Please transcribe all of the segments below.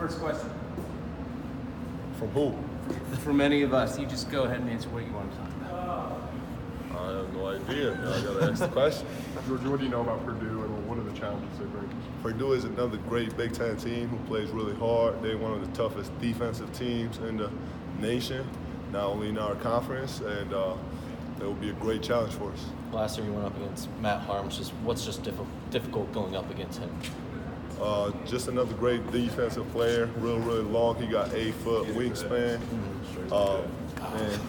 first question. From who? From any of us. You just go ahead and answer what you want to talk about. I have no idea. I gotta ask the question. Giorgi, what do you know about Purdue and what are the challenges they bring? Purdue is another great Big Ten team who plays really hard. They're one of the toughest defensive teams in the nation, not only in our conference, and it will be a great challenge for us. Last year you went up against Matt Harms. What's difficult going up against him? Just another great defensive player, really long. He got 8-foot wingspan, and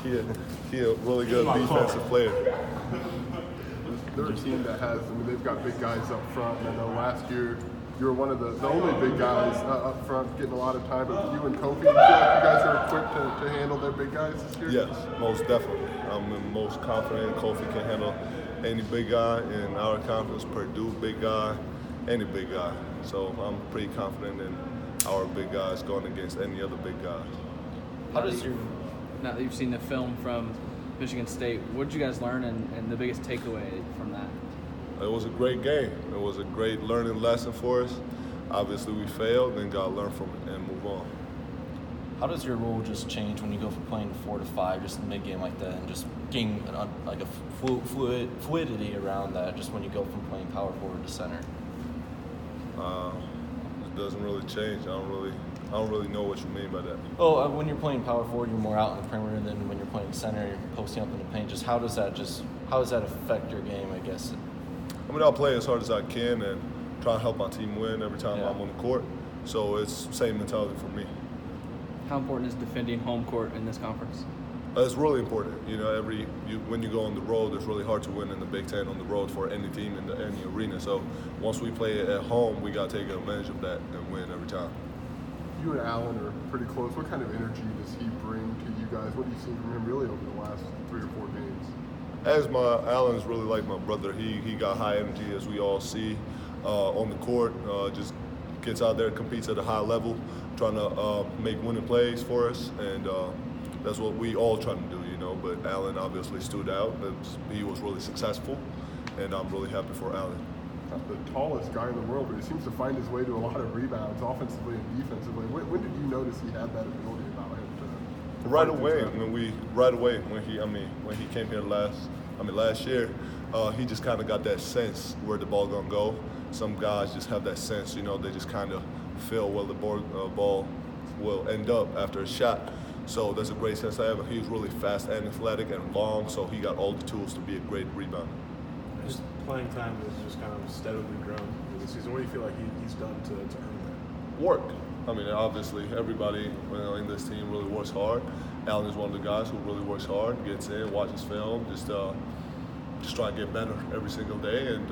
he a really good defensive player. They're a team that has, they've got big guys up front. And I know last year you were one of the only big guys up front getting a lot of time. But you and Kofi, do you feel like you guys are equipped to handle their big guys this year? Yes, most definitely. I'm the most confident Kofi can handle any big guy in our conference. Purdue, big guy, any big guy. So I'm pretty confident in our big guys going against any other big guys. Now that you've seen the film from Michigan State, what did you guys learn and the biggest takeaway from that? It was a great game. It was a great learning lesson for us. Obviously we failed and got to learn from it and move on. How does your role just change when you go from playing 4 to 5, just in mid-game like that, and just getting like a fluidity around that, just when you go from playing power forward to center? It doesn't really change. I don't really know what you mean by that. Oh, when you're playing power forward, you're more out in the perimeter than when you're playing center. You're posting up in the paint. Just how does that affect your game? I guess. I'll play as hard as I can and try to help my team win every time I'm on the court. So it's the same mentality for me. How important is defending home court in this conference? It's really important. When you go on the road, it's really hard to win in the Big Ten on the road for any team in any arena. So once we play at home, we got to take advantage of that and win every time. You and Allen are pretty close. What kind of energy does he bring to you guys? What have you seen from him really over the last 3 or 4 games? Allen's really like my brother. He got high energy, as we all see on the court. Just gets out there, competes at a high level, trying to make winning plays for us, and that's what we all try to do, But Allen obviously stood out. He was really successful, and I'm really happy for Allen. Not the tallest guy in the world, but he seems to find his way to a lot of rebounds, offensively and defensively. When did you notice he had that ability about him to? Right away. When he came here last year, he just kind of got that sense where the ball gonna go. Some guys just have that sense, they just kind of feel where the ball will end up after a shot. So that's a great sense I have. He was really fast and athletic and long, so he got all the tools to be a great rebounder. His playing time has just kind of steadily grown through the season. What do you feel like he's done to earn that? Work. Obviously, everybody in this team really works hard. Allen is one of the guys who really works hard, gets in, watches film, just try to get better every single day, and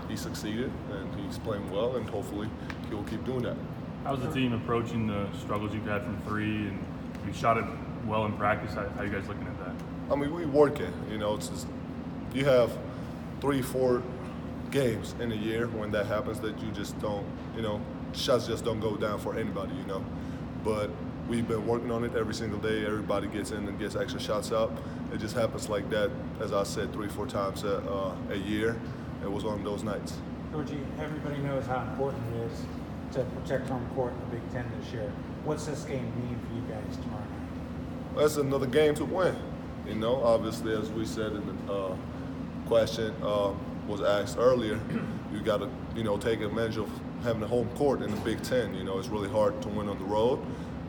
he succeeded, and he's playing well, and hopefully he will keep doing that. How's the team approaching the struggles you've had from 3, and you shot it well in practice? How are you guys looking at that? We working. It's just, you have 3-4 games in a year when that happens that you just don't, shots just don't go down for anybody, But we've been working on it every single day. Everybody gets in and gets extra shots up. It just happens like that, as I said, 3-4 times a year. It was one of those nights. Giorgi, everybody knows how important it is to protect home court in the Big Ten this year. What's this game mean for you guys tomorrow night? That's another game to win. Obviously, as we said in the question was asked earlier, you got to, take advantage of having a home court in the Big Ten. It's really hard to win on the road.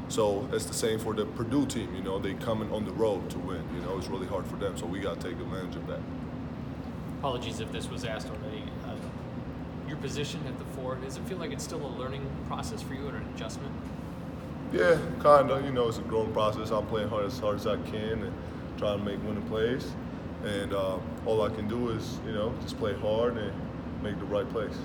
So it's the same for the Purdue team. They coming on the road to win. It's really hard for them. So we got to take advantage of that. Apologies if this was asked already. Your position at the 4, does it feel like it's still a learning process for you or an adjustment? Yeah, kind of. It's a growing process. I'm playing hard as I can and trying to make winning plays. And all I can do is, just play hard and make the right plays.